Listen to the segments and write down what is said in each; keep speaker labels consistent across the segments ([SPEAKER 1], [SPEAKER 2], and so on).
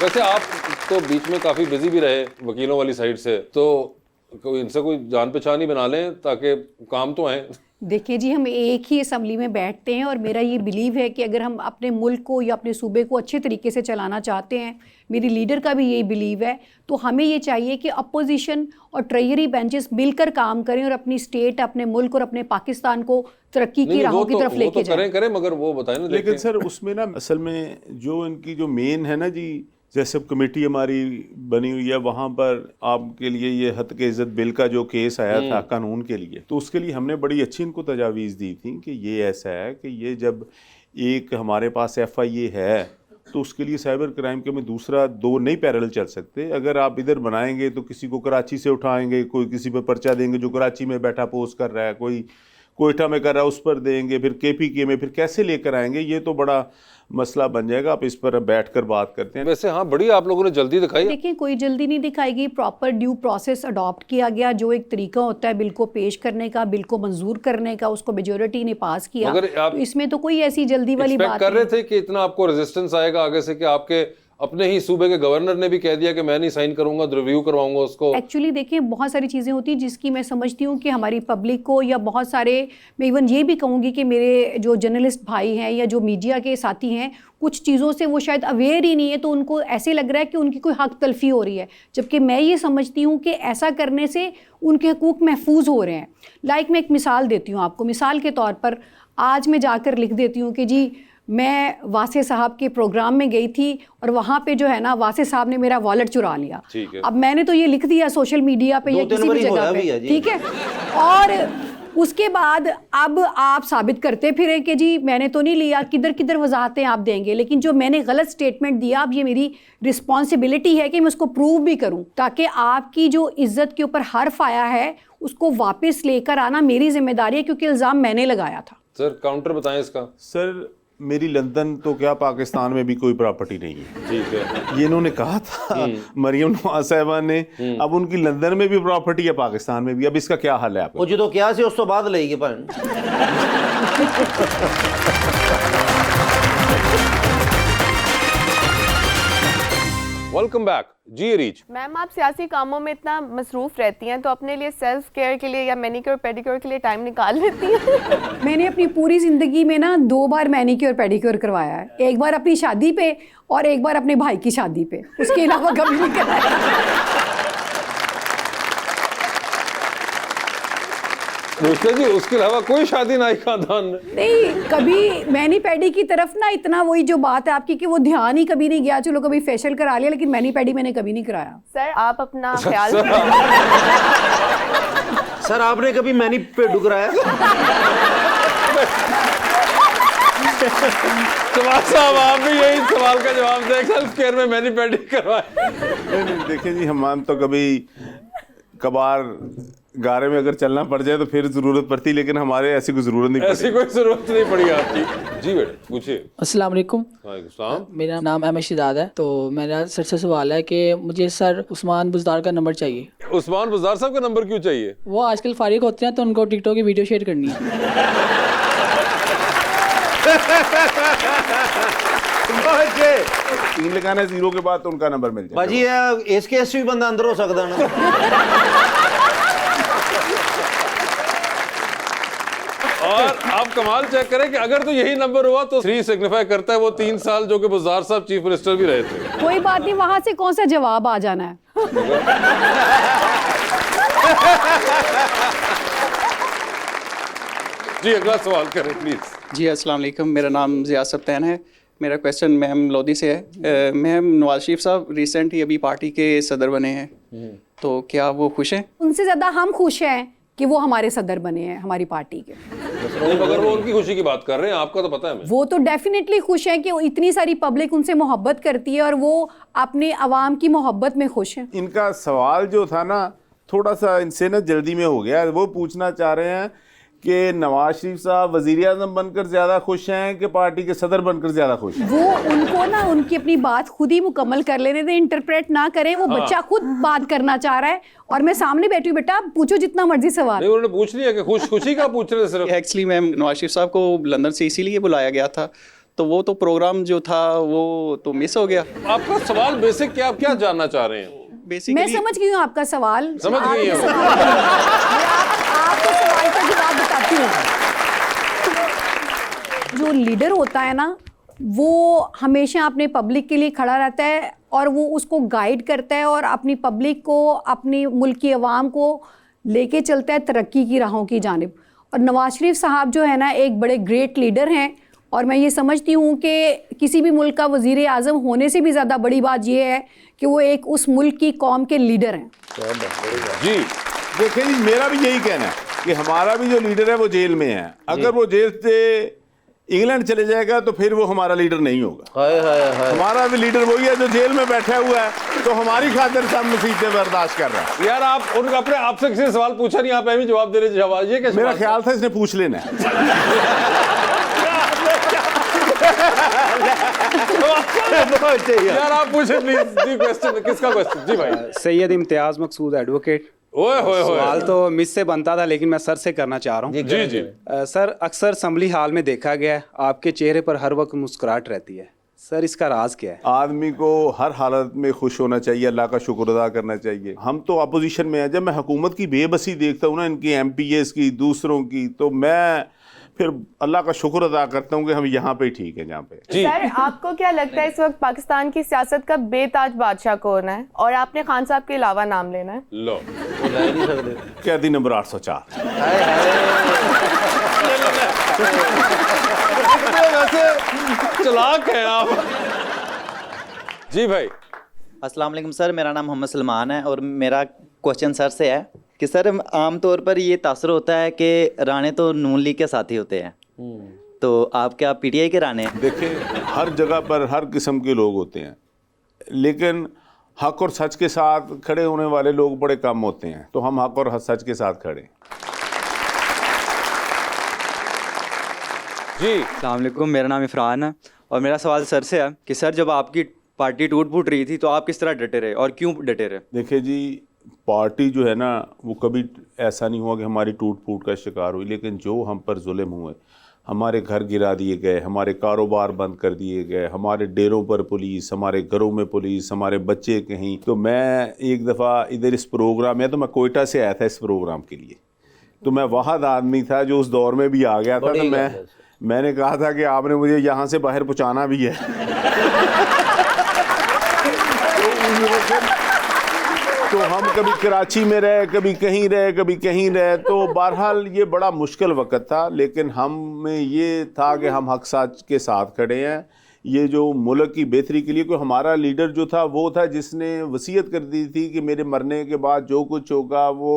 [SPEAKER 1] वैसे आप तो बीच में काफी बिजी भी रहे वकीलों वाली साइड से, तो इनसे कोई जान पहचान ही बना लें ताकि काम तो आए।
[SPEAKER 2] देखिए जी, हम एक ही असम्बली में बैठते हैं और मेरा ये बिलीव है कि अगर हम अपने मुल्क को या अपने सूबे को अच्छे तरीके से चलाना चाहते हैं, मेरी लीडर का भी यही बिलीव है, तो हमें ये चाहिए कि अपोजिशन और ट्रेजरी बेंचेस मिलकर काम करें और अपनी स्टेट, अपने मुल्क और अपने पाकिस्तान को तरक्की की राहों की तरफ लेके जाएं।
[SPEAKER 1] करें मगर वो बताएं ना।
[SPEAKER 3] लेकिन सर उसमें ना असल में जो इनकी जो मेन है ना जी, जैसे कमेटी हमारी बनी हुई है, वहाँ पर आपके लिए ये हद के इज़्ज़त बिल का जो केस आया था कानून के लिए, तो उसके लिए हमने बड़ी अच्छी इनको तजावीज़ दी थी कि ये ऐसा है कि ये जब एक हमारे पास FIA है तो उसके लिए साइबर क्राइम के में दूसरा 2 नहीं पैरेलल चल सकते। अगर आप इधर बनाएंगे तो किसी को कराची से उठाएंगे, कोई किसी पर पर्चा देंगे जो कराची में बैठा पोस्ट कर रहा है, कोई कोयटा में कर रहा है उस पर देंगे, फिर KPK में फिर कैसे लेकर आएंगे, ये तो बड़ा मसला बन जाएगा। आप इस पर बैठकर बात करते हैं।
[SPEAKER 1] वैसे हाँ, बड़ी आप लोगों ने जल्दी दिखाई।
[SPEAKER 2] देखिए, कोई जल्दी नहीं दिखाएगी, प्रॉपर ड्यू प्रोसेस अडॉप्ट किया गया, जो एक तरीका होता है बिल को पेश करने का, बिल को मंजूर करने का, उसको मेजोरिटी ने पास किया। तो इसमें तो कोई ऐसी जल्दी वाली बात
[SPEAKER 1] कर रहे थे कि इतना आपको रेजिस्टेंस आएगा आगे से कि आपके अपने ही सूबे के गवर्नर ने भी कह दिया कि मैं नहीं साइन करूंगा, रिव्यू करवाऊंगा उसको।
[SPEAKER 2] एक्चुअली देखिए, बहुत सारी चीज़ें होती हैं जिसकी मैं समझती हूँ कि हमारी पब्लिक को, या बहुत सारे, मैं इवन ये भी कहूँगी कि मेरे जो जर्नलिस्ट भाई हैं या जो मीडिया के साथी हैं, कुछ चीज़ों से वो शायद अवेयर ही नहीं है, तो उनको ऐसे लग रहा है कि उनकी कोई हक तलफी हो रही है, जबकि मैं ये समझती हूँ कि ऐसा करने से उनके हकूक़ महफूज हो रहे हैं। मैं एक मिसाल देती हूँ आपको। मिसाल के तौर पर आज मैं जाकर लिख देती हूँ कि जी मैं वासे साहब के प्रोग्राम में गई थी और वहाँ पे जो है ना, वासे साहब ने मेरा वॉलेट चुरा लिया। अब मैंने तो ये लिख दिया सोशल मीडिया पे या किसी भी जगह पे, ठीक है, और उसके बाद अब आप साबित करते फिरे कि जी मैंने तो नहीं लिया। किधर किधर वजाहतें आप देंगे, लेकिन जो मैंने गलत स्टेटमेंट दिया, अब ये मेरी रिस्पॉन्सिबिलिटी है कि मैं उसको प्रूव भी करूं, ताकि आपकी जो इज्जत के ऊपर हर्फ आया है उसको वापस लेकर आना मेरी जिम्मेदारी है, क्योंकि इल्ज़ाम मैंने लगाया था।
[SPEAKER 1] सर काउंटर बताएं इसका।
[SPEAKER 3] सर मेरी लंदन तो क्या पाकिस्तान में भी कोई प्रॉपर्टी नहीं है।
[SPEAKER 1] ठीक है,
[SPEAKER 3] ये इन्होंने कहा था मरियम नवाज साहिबा ने। अब उनकी लंदन में भी प्रॉपर्टी है, पाकिस्तान में भी। अब इसका क्या हल है आपको?
[SPEAKER 4] जो तो क्या सी उस तो बाद लेगी पर
[SPEAKER 1] वेलकम बैक जी रीच।
[SPEAKER 5] मैम, आप सियासी कामों में इतना मसरूफ रहती हैं, तो अपने लिए सेल्फ केयर के लिए या मैनिक्योर पेडिक्योर के लिए टाइम निकाल लेती हैं?
[SPEAKER 2] मैंने अपनी पूरी ज़िंदगी में ना 2 बार मैनिक्योर पेडिक्योर करवाया है। एक बार अपनी शादी पे और एक बार अपने भाई की शादी पे, उसके अलावा कभी नहीं कराया।
[SPEAKER 1] जी उसके अलावा कोई शादी ना खानदान में
[SPEAKER 2] नहीं, कभी मैनी पैडी की तरफ ना इतना, वही जो बात है आपकी कि वो ध्यान ही कभी नहीं गया। चलो कभी फेशियल करा लिया, लेकिन मैनी पैडी मैंने कभी नहीं कराया।
[SPEAKER 5] सर आप अपना ख्याल
[SPEAKER 4] सर आपने कभी मैनी पेडू कराया?
[SPEAKER 1] साहब आप भी यही सवाल का जवाब दें, सेल्फ केयर में मैनी पैडी करवाए?
[SPEAKER 3] नहीं देखिए जी, हम तो कभी कबार गारे में अगर चलना पड़ जाए तो फिर जरूरत पड़ती, लेकिन हमारे ऐसी कोई जरूरत नहीं पड़ी।
[SPEAKER 1] ऐसी कोई जरूरत नहीं पड़ी आपकी। जी बेटे पूछिए।
[SPEAKER 6] अस्सलाम वालेकुम।
[SPEAKER 1] वालेकुम।
[SPEAKER 6] मेरा नाम अहमद शिदाद है। तो मेरा सर से सवाल है कि मुझे सर उस्मान बुज़दार का नंबर चाहिए।
[SPEAKER 1] उस्मान बुज़दार साहब का नंबर क्यों चाहिए?
[SPEAKER 6] वो आजकल फारिग होते हैं तो उनको टिकटॉक की वीडियो शेयर करनी है।
[SPEAKER 3] तीन लगाना 0 के बाद तो उनका नंबर मिल जाए।
[SPEAKER 4] बाजी इसके ऐसे भी बंदा अंदर हो सकता है ना।
[SPEAKER 1] और आप कमाल चेक करें कि अगर तो यही नंबर हुआ तो 3 सिग्निफाई करता है वो 3 साल जो कि बुज़दार साहब चीफ मिनिस्टर भी रहे थे।
[SPEAKER 2] कोई बात नहीं, वहां से कौन सा जवाब आ जाना है।
[SPEAKER 1] जी अगला सवाल करें प्लीज।
[SPEAKER 7] जी अस्सलाम वालेकुम, मेरा नाम ज़िया सब्तैन है। मेरा क्वेश्चन महम लोधी से है। महम नवाज शरीफ साहब रिसेंट ही अभी पार्टी के सदर बने हैं, तो क्या वो खुश हैं?
[SPEAKER 2] उनसे ज़्यादा हम खुश हैं कि वो हमारे सदर बने हैं हमारी पार्टी के।
[SPEAKER 1] अगर वो उनकी खुशी की बात कर रहे हैं, आपका तो पता है।
[SPEAKER 2] वो तो डेफिनेटली खुश हैं कि इतनी सारी पब्लिक उनसे मोहब्बत करती है और वो अपने अवाम की मोहब्बत में खुश हैं।
[SPEAKER 3] इनका सवाल जो था ना, थोड़ा सा इनसे ना जल्दी में हो गया। वो पूछना चाह रहे हैं कि नवाज शरीफ साहब वजीर आज़म बनकर ज़्यादा खुश हैं कि पार्टी के सदर बनकर ज़्यादा खुश हैं?
[SPEAKER 2] वो उनको ना उनकी अपनी बात खुद ही मुकम्मल कर लेने दें, इंटरप्रेट ना करें। वो बच्चा खुद बात करना चाह रहा है और मैं सामने बैठी हूँ, बेटा पूछो जितना मर्जी सवाल।
[SPEAKER 1] नहीं, उन्होंने पूछ लिया कि खुशी का पूछ रहे थे सिर्फ।
[SPEAKER 7] एक्चुअली मैम नवाज शरीफ साहब को लंदन से इसीलिए बुलाया गया था, तो वो तो प्रोग्राम जो था वो तो मिस हो गया।
[SPEAKER 1] आपका सवाल बेसिक क्या, आप क्या जानना चाह रहे हैं?
[SPEAKER 2] मैं
[SPEAKER 7] बेसिकली
[SPEAKER 2] समझ गई हूँ आपका सवाल।
[SPEAKER 1] समझ गई हैं?
[SPEAKER 2] आपके सवाल का जवाब बताती हूँ। जो लीडर होता है ना, वो हमेशा अपने पब्लिक के लिए खड़ा रहता है और वो उसको गाइड करता है और अपनी पब्लिक को, अपनी मुल्क की आवाम को लेके चलता है तरक्की की राहों की जानिब। और नवाज शरीफ साहब जो है ना, एक बड़े ग्रेट लीडर हैं और मैं ये समझती हूँ कि किसी भी मुल्क का वज़ीर आज़म होने से भी ज़्यादा बड़ी बात ये है कि वो एक उस मुल्क की कौम के लीडर हैं।
[SPEAKER 1] जी
[SPEAKER 3] देखिए जी, मेरा भी यही कहना है कि हमारा भी जो लीडर है वो जेल में है। अगर वो जेल से इंग्लैंड चले जाएगा तो फिर वो हमारा लीडर नहीं होगा।
[SPEAKER 4] हाय हाय हाय।
[SPEAKER 3] हमारा भी लीडर वही है जो जेल में बैठा हुआ है, तो हमारी खातिर सब मुसीबतें बर्दाश्त कर रहा है।
[SPEAKER 1] यार, आप उनका अपने आपसे किसी ने सवाल पूछा नहीं, आप ऐसे जवाब दे रहे जवाब, ये कैसे?
[SPEAKER 3] मेरा ख्याल था इसने पूछ लेना है।
[SPEAKER 1] यार आप पूछे प्लीज जी, क्वेश्चन किसका क्वेश्चन? जी भाई।
[SPEAKER 8] सैयद इम्तियाज मकसूद एडवोकेट।
[SPEAKER 1] ओए होए होए।
[SPEAKER 8] सवाल तो मिस से बनता था लेकिन मैं सर से करना चाह रहा हूँ।
[SPEAKER 1] जी जी।
[SPEAKER 8] सर, अक्सर असम्बली हाल में देखा गया है आपके चेहरे पर हर वक्त मुस्कुराहट रहती है। सर, इसका राज क्या है?
[SPEAKER 3] आदमी को हर हालत में खुश होना चाहिए, अल्लाह का शुक्र अदा करना चाहिए। हम तो अपोजिशन में हैं। जब मैं हुकूमत की बेबसी देखता हूँ ना, इनकी MPs की, दूसरों की, तो मैं फिर अल्लाह का शुक्र अदा करता हूँ कि हम यहाँ पे ठीक है जहाँ पे।
[SPEAKER 5] सर, आपको क्या लगता है इस वक्त पाकिस्तान की सियासत का बेताज बादशाह कौन है? और आपने खान साहब के अलावा नाम लेना है।
[SPEAKER 1] लो,
[SPEAKER 4] वो ले नहीं सकते।
[SPEAKER 3] कैदी नंबर 804।
[SPEAKER 1] वैसे चलाक है आप। जी भाई।
[SPEAKER 9] अस्सलाम वालेकुम सर, मेरा नाम मोहम्मद सलमान है और मेरा क्वेश्चन सर से है कि सर, आम तौर पर ये तासर होता है कि राणे तो नून लीग के साथी होते हैं, तो आप क्या PTI के राणे हैं?
[SPEAKER 3] देखिए, हर जगह पर हर किस्म के लोग होते हैं, लेकिन हक और सच के साथ खड़े होने वाले लोग बड़े कम होते हैं। तो हम हक और सच के साथ खड़े।
[SPEAKER 1] जी
[SPEAKER 10] अस्सलाम वालेकुम, मेरा नाम इफ़रान है और मेरा सवाल सर से है कि सर, जब आपकी पार्टी टूट फूट रही थी तो आप किस तरह डटे रहे और क्यों डटे रहे?
[SPEAKER 3] देखिए जी, पार्टी जो है ना, वो कभी ऐसा नहीं हुआ कि हमारी टूट फूट का शिकार हुई, लेकिन जो हम पर जुल्म हुए, हमारे घर गिरा दिए गए, हमारे कारोबार बंद कर दिए गए, हमारे डेरों पर पुलिस, हमारे घरों में पुलिस, हमारे बच्चे कहीं। तो मैं एक दफ़ा इधर इस प्रोग्राम में, तो मैं कोयटा से आया था इस प्रोग्राम के लिए, तो मैं वाहद आदमी था जो उस दौर में भी आ गया था। तो मैंने कहा था कि आपने मुझे यहाँ से बाहर पहुँचाना भी है। तो हम कभी कराची में रहे, कभी कहीं रहे, कभी कहीं रहे। तो बहरहाल ये बड़ा मुश्किल वक्त था, लेकिन हमें ये था कि हम हक सच के साथ खड़े हैं। ये जो मुल्क की बेहतरी के लिए, कोई हमारा लीडर जो था वो था जिसने वसीयत कर दी थी कि मेरे मरने के बाद जो कुछ होगा वो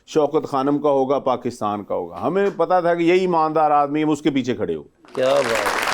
[SPEAKER 3] शौकत खानम का होगा, पाकिस्तान का होगा। हमें पता था कि यही ईमानदार आदमी है, उसके पीछे खड़े हो।
[SPEAKER 4] क्या बात।